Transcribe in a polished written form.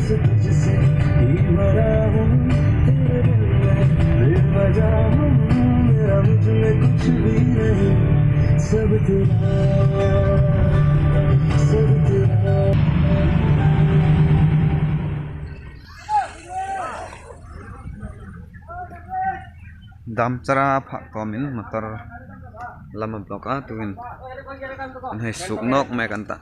बस तुझसे ही भरा हूँ, तेरे दिल में बेवजह हूँ, मेरा मुझ में कुछ भी नहीं, सब तेरा, सब तेरा। Damcara Pak Komin motor lama blok tuin hai suknok me kanta